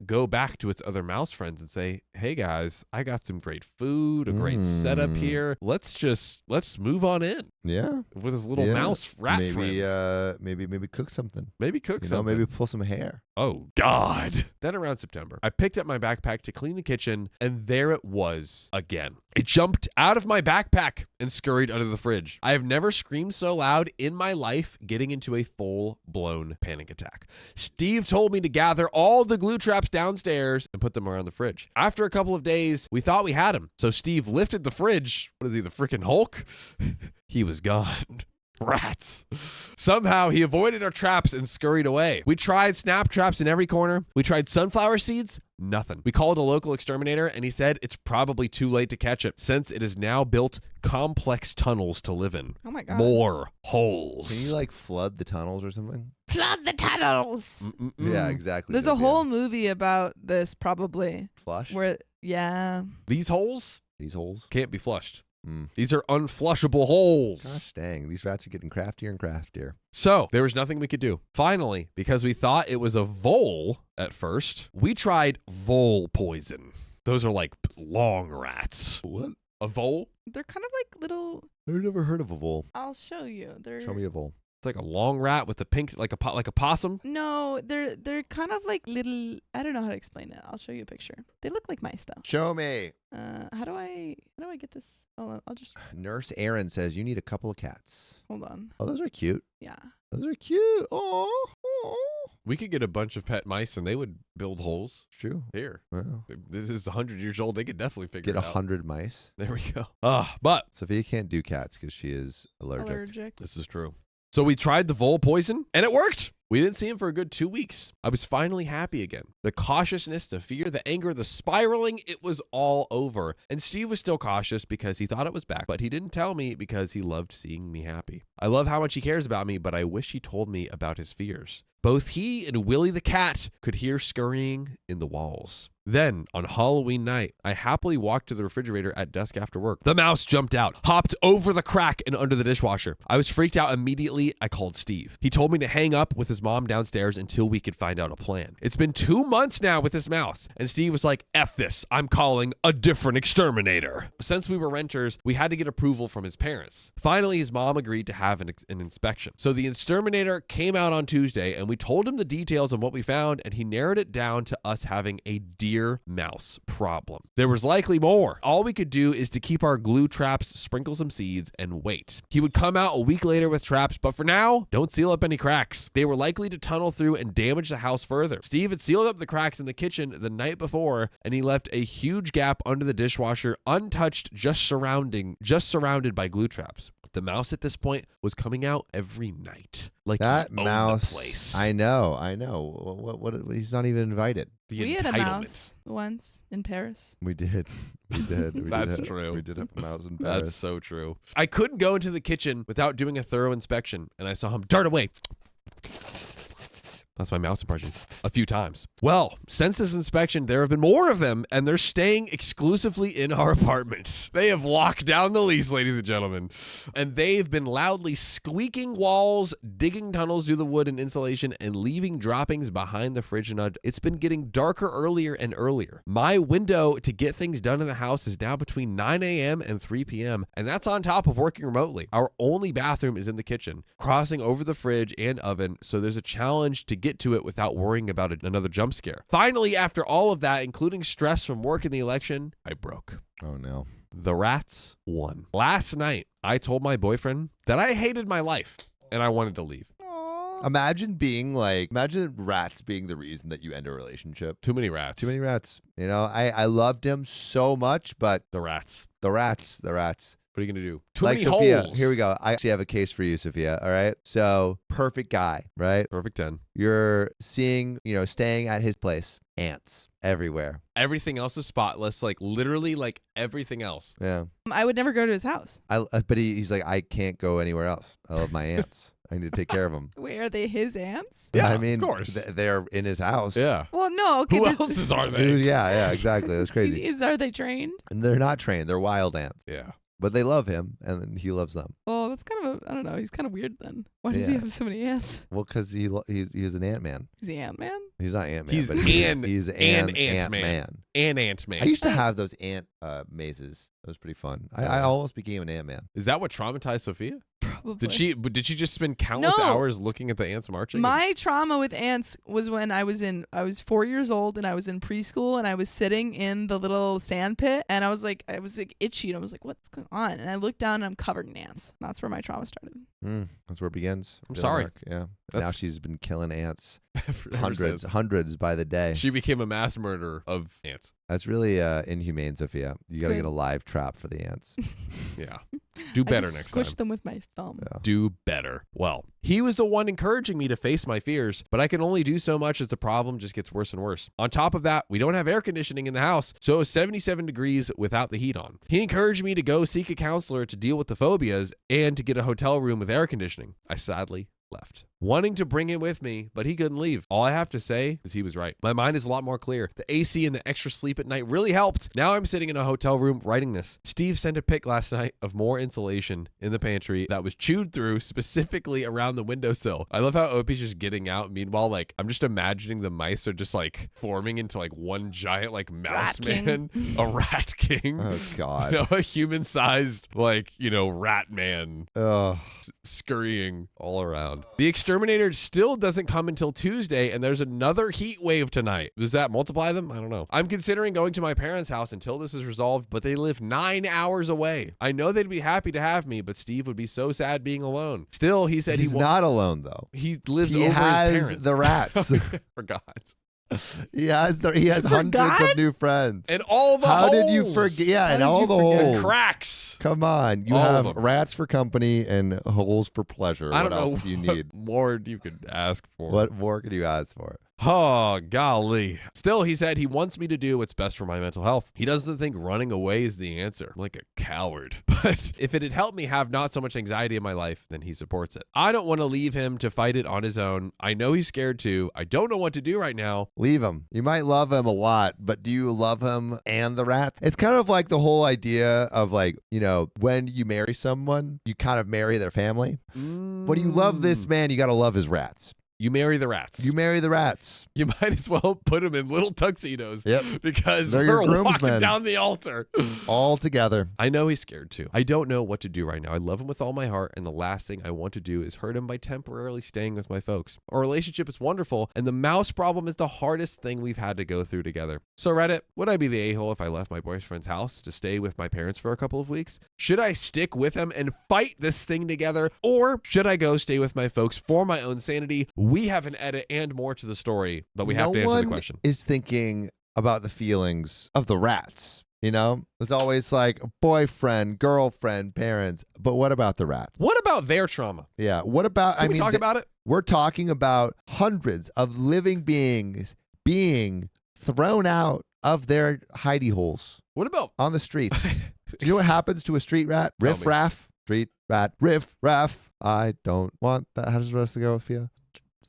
go back to its other mouse friends and say, hey guys, I got some great food, a great setup here. Let's move on in. Yeah. With his little mouse rat friends. Maybe cook something. Maybe cook something. Maybe pull some hair. Oh, God. Then around September, I picked up my backpack to clean the kitchen, and there it was again. It jumped out of my backpack and scurried under the fridge. I have never screamed so loud in my life, getting into a full-blown panic attack. Steve told me to gather all the glue traps downstairs and put them around the fridge. After a couple of days, we thought we had him. So Steve lifted the fridge. What is he, the freaking Hulk? He was gone. Rats. Somehow he avoided our traps and scurried away. We tried snap traps in every corner. We tried sunflower seeds. Nothing. We called a local exterminator and he said it's probably too late to catch it since it has now built complex tunnels to live in. Oh my God. More holes. Can you like flood the tunnels or something? Flood the tunnels. Yeah, exactly. There's a whole movie about this probably. Flush? Yeah. These holes These holes? can't be flushed. These are unflushable holes. Gosh dang, these rats are getting craftier and craftier. So there was nothing we could do. Finally, because we thought it was a vole at first, we tried vole poison. Those are like long rats. What? A vole? They're kind of like little. I've never heard of a vole. I'll show you. They're. Show me a vole. It's like a long rat with a pink, like a possum. No, they're kind of like little. I don't know how to explain it. I'll show you a picture. They look like mice though. Show me. How do I get this? Oh, I'll just Nurse Aaron says you need a couple of cats. hold on. Oh, those are cute. Yeah. Those are cute. Oh, We could get a bunch of pet mice and they would build holes true. here. Wow. This is 100 years old. They could definitely figure Get it out. 100 mice. There we go. But Sophia can't do cats because she is allergic. this is true. So we tried the vole poison and it worked. We didn't see him for a good 2 weeks. I was finally happy again. The cautiousness, the fear, the anger, the spiraling, it was all over. And Steve was still cautious because he thought it was back, but he didn't tell me because he loved seeing me happy. I love how much he cares about me, but I wish he told me about his fears. Both he and Willie the cat could hear scurrying in the walls. Then, on Halloween night, I happily walked to the refrigerator at dusk after work. The mouse jumped out, hopped over the crack and under the dishwasher. I was freaked out immediately. I called Steve. He told me to hang up with his mom downstairs until we could find out a plan. It's been 2 months now with this mouse, and Steve was like, F this, I'm calling a different exterminator. Since we were renters, we had to get approval from his parents. Finally, his mom agreed to have an inspection. So the exterminator came out on Tuesday, and we told him the details on what we found, and he narrowed it down to us having a deer mouse problem. There was likely more. All we could do is to keep our glue traps, sprinkle some seeds, and wait. He would come out a week later with traps, but for now, don't seal up any cracks. They were likely to tunnel through and damage the house further. Steve had sealed up the cracks in the kitchen the night before, and he left a huge gap under the dishwasher, untouched, just surrounded by glue traps. The mouse at this point was coming out every night. Like That he owned mouse. the place. I know. What? He's not even invited. The We had a entitlement. mouse once in Paris. We did. We did. That's true. We did have a mouse in Paris. That's so true. I couldn't go into the kitchen without doing a thorough inspection, and I saw him dart away That's my mouse impression. A few times. Well, since this inspection, there have been more of them, and they're staying exclusively in our apartment. They have locked down the lease, ladies and gentlemen. And they've been loudly squeaking walls, digging tunnels through the wood and insulation, and leaving droppings behind the fridge and it's been getting darker earlier and earlier. My window to get things done in the house is now between 9 a.m. and 3 p.m., and that's on top of working remotely. Our only bathroom is in the kitchen, crossing over the fridge and oven, so there's a challenge to get to it without worrying about another jump scare. Finally, after all of that, including stress from work and the election, I broke. Oh, no. The rats won. Last night, I told my boyfriend that I hated my life and I wanted to leave. Imagine rats being the reason that you end a relationship. Too many rats. Too many rats. You know, I loved him so much, but The rats. the rats. What are you going to do? Too Like many Sophia, holes. here we go. I actually have a case for you, Sophia. All right. So perfect guy, right? Perfect 10. You're staying at his place. Ants everywhere. Everything else is spotless, like literally like everything else. Yeah. I would never go to his house. But he's like, I can't go anywhere else. I love my ants. I need to take care of them. Wait, are they his ants? Yeah, I mean, of course. They're in his house. Yeah. Well, no. Okay. Who there's- else's are they? Yeah, exactly. That's crazy. Are they trained? And they're not trained. They're wild ants. Yeah. But they love him, and he loves them. Well, that's kind of I don't know. He's kind of weird then. Why does he Yeah. have so many ants? Well, because he's an Ant-Man. Is he Ant-Man? He's not Ant-Man. He's but he's an Ant-Man. Ant-Man. An Ant-Man. I used to have those ant mazes. It was pretty fun. I almost became an Ant-Man. Is that what traumatized Sophia? Probably. Did she just spend countless No. hours looking at the ants marching? My trauma with ants was when I was 4 years old and I was in preschool and I was sitting in the little sand pit and I was like itchy and I was like, what's going on? And I looked down and I'm covered in ants. That's where my trauma started. That's where it begins. I'm Good sorry. luck. Yeah. Now That's- she's been killing ants. Ever since. Hundreds by the day. She became a mass murderer of ants. That's really inhumane, Sophia. You got to Good. get a live trap for the ants. Yeah. Do I better just next squished time. them with my thumb. Yeah. Do better. Well, he was the one encouraging me to face my fears, but I can only do so much as the problem just gets worse and worse. On top of that, we don't have air conditioning in the house, so it was 77 degrees without the heat on. He encouraged me to go seek a counselor to deal with the phobias and to get a hotel room with air conditioning. I sadly left, wanting to bring him with me, but he couldn't leave. All I have to say is he was right. My mind is a lot more clear. The AC and the extra sleep at night really helped. Now I'm sitting in a hotel room writing this. Steve sent a pic last night of more insulation in the pantry that was chewed through specifically around the windowsill. I love how Opie's just getting out. Meanwhile, like I'm just imagining the mice are just like forming into like one giant like mouse Rat king. man, a rat king. Oh, God. You know, a human-sized like, rat man Ugh. scurrying all around. The exterminator still doesn't come until Tuesday, and there's another heat wave tonight. Does that multiply them? I don't know. I'm considering going to my parents' house until this is resolved, but they live 9 hours away. I know they'd be happy to have me, but Steve would be so sad being alone. Still, he said He's not alone, though. he lives He over has his parents. the rats. Forgot. He has hundreds forgot? of new friends. And all the How holes. did you forget? Yeah, How and did all you the forget? holes. Cracks. Come on. You All of have them. rats for company and holes for pleasure. I don't what know else do you what need? more you could ask for. What more could you ask for? Oh, golly. Still, he said he wants me to do what's best for my mental health. He doesn't think running away is the answer. I'm like a coward. But if it had helped me have not so much anxiety in my life, then he supports it. I don't want to leave him to fight it on his own. I know he's scared too. I don't know what to do right now. Leave him. You might love him a lot, but do you love him and the rat? It's kind of like the whole idea of like, when you marry someone, you kind of marry their family. When you love this man, you got to love his rats. You marry the rats. You marry the rats. You might as well put them in little tuxedos. Yep. Because They're your we're walking groomsmen. down the altar. All together. I know he's scared too. I don't know what to do right now. I love him with all my heart, and the last thing I want to do is hurt him by temporarily staying with my folks. Our relationship is wonderful, and the mouse problem is the hardest thing we've had to go through together. So Reddit, would I be the a-hole if I left my boyfriend's house to stay with my parents for a couple of weeks? Should I stick with him and fight this thing together, or should I go stay with my folks for my own sanity? We have an edit and more to the story, but we have to answer the question. Is thinking about the feelings of the rats. It's always like boyfriend, girlfriend, parents. But what about the rats? What about their trauma? Yeah. What about, Can we talk about it? We're talking about hundreds of living beings being thrown out of their hidey holes What about on the streets. Do you know what happens to a street rat? Tell Riff me. raff. Street rat. Riff raff. I don't want that. How does the rest of it go, Fia?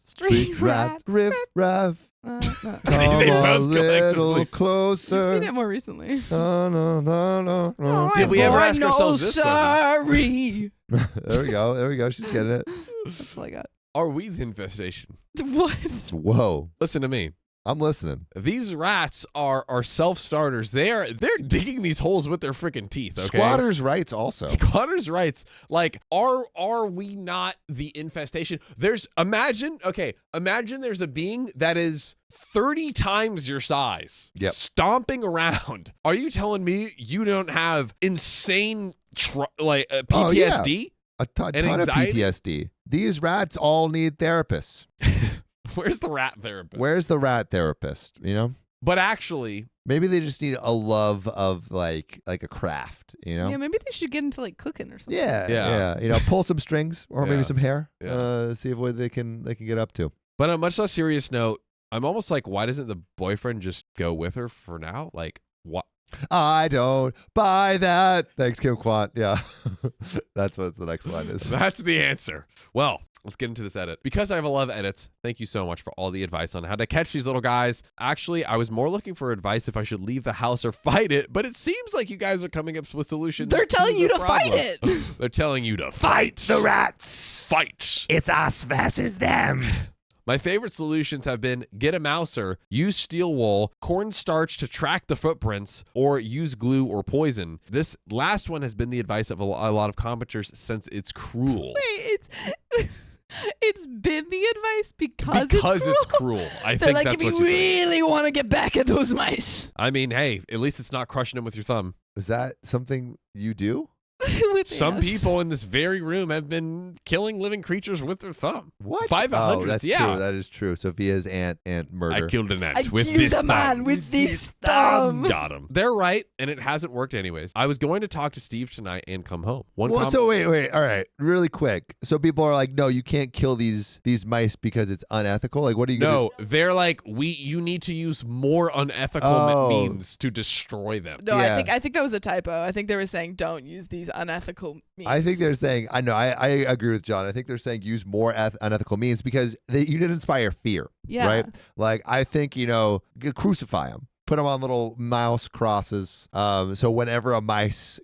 Street rat. riff raff. No. Come They a both little collectively. I've closer. seen it more recently. No, no, no, no, no. Did we ever ask ourselves this question? Sorry. There we go. There we go. She's getting it. That's all I got. Are we the infestation? What? Whoa. Listen to me. I'm listening. These rats are self-starters. They're digging these holes with their freaking teeth, okay? Squatters' rights also. Squatters' rights. Like, are we not the infestation? Imagine there's a being that is 30 times your size, Yep. stomping around. Are you telling me you don't have insane PTSD? Oh, yeah. A ton of anxiety? PTSD. These rats all need therapists. Where's the rat therapist? Where's the rat therapist? You know? But actually, Maybe they just need a love of like a craft, you know? Yeah, maybe they should get into like cooking or something. Yeah. You know, pull some strings or Yeah. maybe some hair. Yeah. See what they can get up to. but on a much less serious note, I'm almost like, why doesn't the boyfriend just go with her for now? Like, what? I don't buy that. Thanks, Kim Kwant. Yeah. That's what the next line is. That's the answer. Well, let's get into this edit. Because I have a love edits, thank you so much for all the advice on how to catch these little guys. Actually, I was more looking for advice if I should leave the house or fight it, but it seems like you guys are coming up with solutions. They're telling you to fight it. They're telling you to fight the rats. Fight. It's us versus them. My favorite solutions have been get a mouser, use steel wool, cornstarch to track the footprints, or use glue or poison. This last one has been the advice of a lot of commenters since it's cruel. Wait, it's been the advice because it's cruel. I They're think like, that's if what you you're saying. really want to get back at those mice. I mean, hey, at least it's not crushing them with your thumb. Is that something you do? Some people in this very room have been killing living creatures with their thumb. What? By the hundreds, that's yeah. true. That is true. Sophia's aunt murder. I killed an ant I with killed this a man thumb. with this thumb. Got him. They're right, and it hasn't worked anyways. I was going to talk to Steve tonight and come home. So wait. All right. Really quick. So people are like, no, you can't kill these mice because it's unethical. Like, what are you gonna No, they're like, you need to use more unethical means to destroy them. No, Yeah. I think that was a typo. I think they were saying don't use these unethical means. I think they're saying, I know, I agree with John. I think they're saying use more unethical means because you didn't inspire fear, Yeah. right? Like, I think, crucify them. Put them on little mouse crosses. So whenever a mouse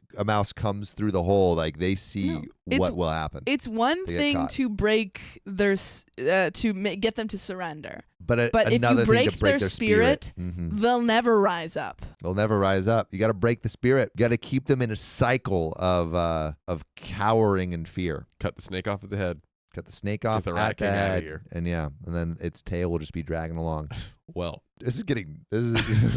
comes through the hole, like they see what will happen. It's one They get thing caught. to break their get them to surrender, But if you another thing break to break their their spirit, Mhm. they'll never rise up. They'll never rise up. You got to break the spirit. You got to keep them in a cycle of cowering and fear. Cut the snake off at the head. Cut the snake off the rat at the king outta head, here. and then its tail will just be dragging along. Well, This is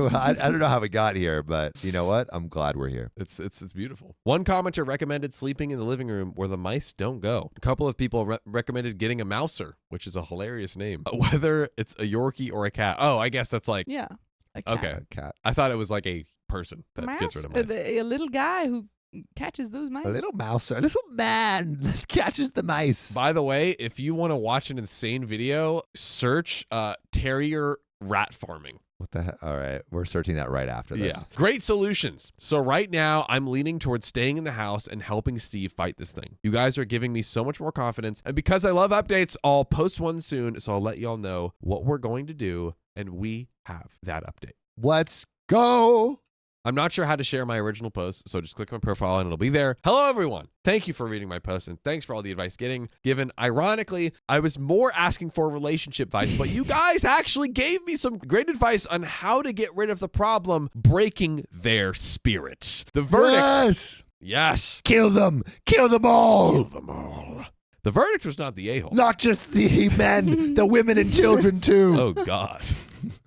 I don't know how we got here, but you know what? I'm glad we're here. it's beautiful. One commenter recommended sleeping in the living room where the mice don't go. A couple of people recommended getting a mouser, which is a hilarious name. Whether it's a Yorkie or a cat. Oh, I guess that's like, Yeah. A cat. okay. A cat. I thought it was like a person that Mouse? gets rid of mice. A little guy who catches those mice. A little mouse, a little man that catches the mice. By the way, if you want to watch an insane video, search terrier rat farming. What the heck? All right, we're searching that right after this. Yeah. Great solutions. So right now, I'm leaning towards staying in the house and helping Steve fight this thing. You guys are giving me so much more confidence. And because I love updates, I'll post one soon. So I'll let y'all know what we're going to do. And we have that update. Let's go. I'm not sure how to share my original post, so just click my profile and it'll be there. Hello, everyone. Thank you for reading my post, and thanks for all the advice given. Ironically, I was more asking for relationship advice, but you guys actually gave me some great advice on how to get rid of the problem breaking their spirit. The verdict. Yes. Kill them. Kill them all. Kill them all. The verdict was not the a-hole. Not just the men, the women and children too. Oh, God.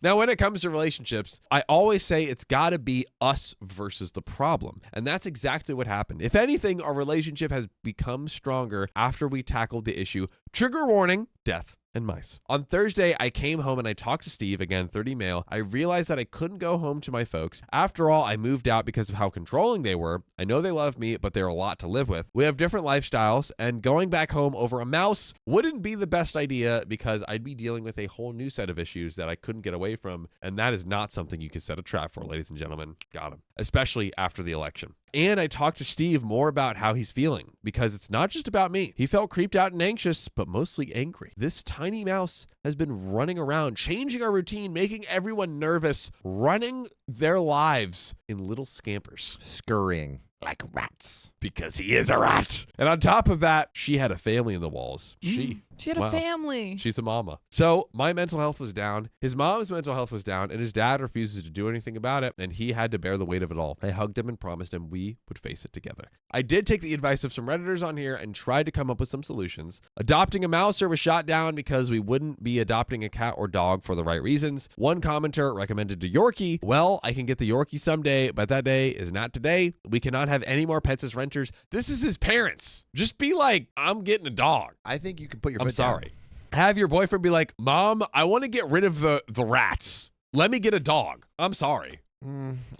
Now, when it comes to relationships, I always say it's got to be us versus the problem. And that's exactly what happened. If anything, our relationship has become stronger after we tackled the issue. Trigger warning, death and mice. On Thursday, I came home and I talked to Steve, again, 30 male. I realized that I couldn't go home to my folks. After all, I moved out because of how controlling they were. I know they love me, but they're a lot to live with. We have different lifestyles, and going back home over a mouse wouldn't be the best idea because I'd be dealing with a whole new set of issues that I couldn't get away from, and that is not something you can set a trap for, ladies and gentlemen. Got him. Especially after the election. And I talked to Steve more about how he's feeling, because it's not just about me. He felt creeped out and anxious, but mostly angry. This tiny mouse has been running around, changing our routine, making everyone nervous, running their lives in little scampers. Scurrying like rats. Because he is a rat. And on top of that, she had a family in the walls. She had wow. a family. She's a mama. So my mental health was down. His mom's mental health was down, and his dad refuses to do anything about it, and he had to bear the weight of it all. I hugged him and promised him we would face it together. I did take the advice of some Redditors on here and tried to come up with some solutions. Adopting a mouser was shot down because we wouldn't be adopting a cat or dog for the right reasons. One commenter recommended a Yorkie. Well, I can get the Yorkie someday, but that day is not today. We cannot have any more pets as renters. This is his parents. Just be like, I'm getting a dog. I think you can put your foot I'm sorry. down. Have your boyfriend be like, Mom, I want to get rid of the rats. Let me get a dog. I'm sorry.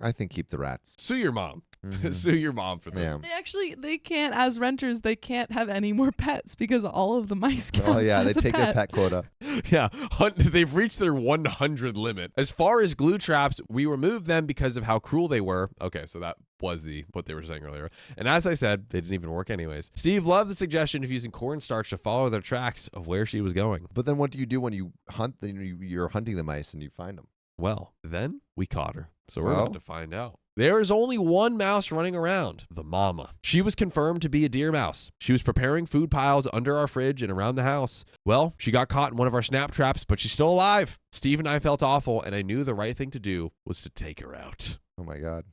I think keep the rats. Sue your mom. Sue your mom for this. Yeah. They can't, as renters, they can't have any more pets because all of the mice count. Oh yeah, they as a take their pet quota. Yeah, they've reached their 100 limit. As far as glue traps, we removed them because of how cruel they were. Okay, so that was what they were saying earlier. And as I said, they didn't even work anyways. Steve loved the suggestion of using cornstarch to follow their tracks of where she was going. But then what do you do when you hunt? You're hunting the mice and you find them. Well, then we caught her. So we're about to find out. There is only one mouse running around, the mama. She was confirmed to be a deer mouse. She was preparing food piles under our fridge and around the house. Well, she got caught in one of our snap traps, but she's still alive. Steve and I felt awful, and I knew the right thing to do was to take her out. Oh my God.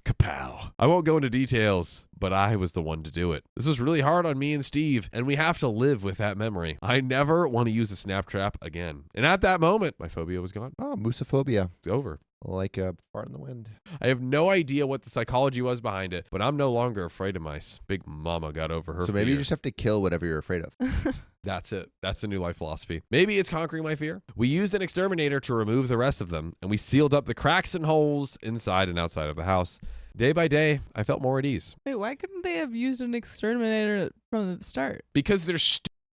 Kapow. I won't go into details, but I was the one to do it. This was really hard on me and Steve, and we have to live with that memory. I never want to use a snap trap again. And at that moment, my phobia was gone. Oh, moosophobia. It's over. Like a fart in the wind. I have no idea what the psychology was behind it, but I'm no longer afraid of mice. Big mama got over her So maybe fear. you just have to kill whatever you're afraid of. That's it. That's a new life philosophy. Maybe it's conquering my fear. We used an exterminator to remove the rest of them, and we sealed up the cracks and holes inside and outside of the house. Day by day, I felt more at ease. Wait, why couldn't they have used an exterminator from the start? Because their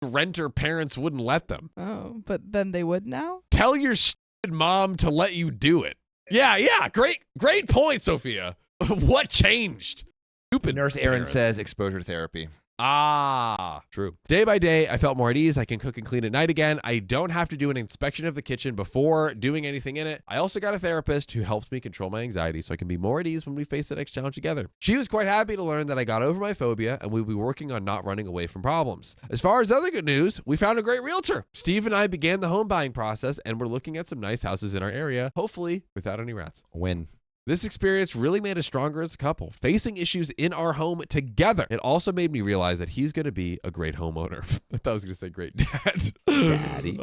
renter parents wouldn't let them. Oh, but then they would now? Tell your stupid mom to let you do it. Yeah. Great point, Sophia. What changed? Stupid Nurse Aaron parents. says exposure therapy. Ah, true. Day by day, I felt more at ease. I can cook and clean at night again. I don't have to do an inspection of the kitchen before doing anything in it. I also got a therapist who helps me control my anxiety so I can be more at ease when we face the next challenge together. She was quite happy to learn that I got over my phobia and we'll be working on not running away from problems. As far as other good news, we found a great realtor. Steve and I began the home buying process and we're looking at some nice houses in our area, hopefully without any rats. Win. This experience really made us stronger as a couple, facing issues in our home together. It also made me realize that he's going to be a great homeowner. I thought I was going to say great dad. Daddy.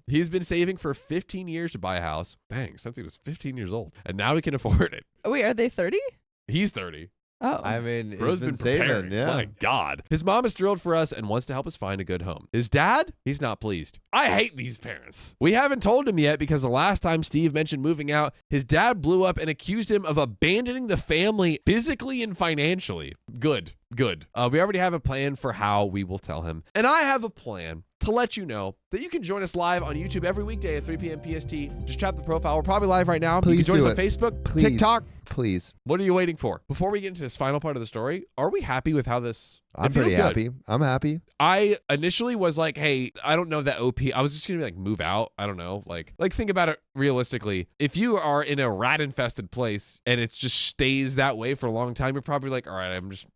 He's been saving for 15 years to buy a house. Dang, since he was 15 years old. And now he can afford it. Oh, wait, are they 30? He's 30. Oh. I mean, Bro's he's been preparing. saving. Yeah. My God. His mom is thrilled for us and wants to help us find a good home. His dad, he's not pleased. I hate these parents. We haven't told him yet because the last time Steve mentioned moving out, his dad blew up and accused him of abandoning the family physically and financially. Good. We already have a plan for how we will tell him. And I have a plan to let you know that you can join us live on YouTube every weekday at 3 p.m. PST. Just tap the profile. We're probably live right now. Please you can join do us on Facebook, Please. TikTok. Please. What are you waiting for? Before we get into this final part of the story, are we happy with how this I'm it feels pretty good. happy. I'm happy. I initially was like, hey, I don't know that OP. I was just going to be like, move out. I don't know. Like think about it realistically. If you are in a rat infested place and it just stays that way for a long time, you're probably like, all right, I'm just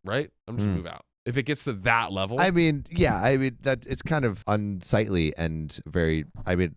move out. If it gets to that level. I mean, that it's kind of unsightly and very,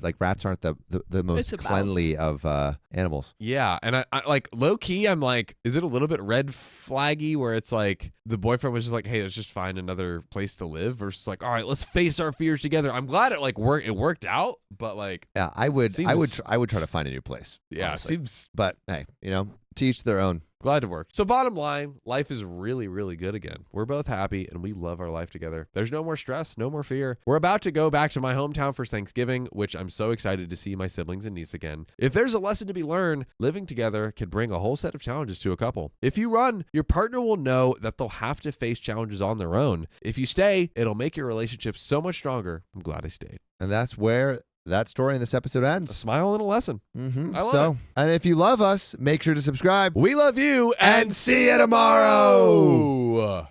like rats aren't the most cleanly of animals. Yeah. And I like low key, I'm like, is it a little bit red flaggy where it's like the boyfriend was just like, hey, let's just find another place to live versus like, all right, let's face our fears together. I'm glad it worked out, but like, yeah, I would try to find a new place. Yeah. Honestly. Seems, but hey, to each their own. glad to work. So bottom line, life is really, really good again. We're both happy and we love our life together. There's no more stress, no more fear. We're about to go back to my hometown for Thanksgiving, which I'm so excited to see my siblings and niece again. If there's a lesson to be learned, living together can bring a whole set of challenges to a couple. If you run, your partner will know that they'll have to face challenges on their own. If you stay, it'll make your relationship so much stronger. I'm glad I stayed. And that's where that story and this episode A ends. smile and a lesson. I love And if you love us, make sure to subscribe. We love you And see you tomorrow.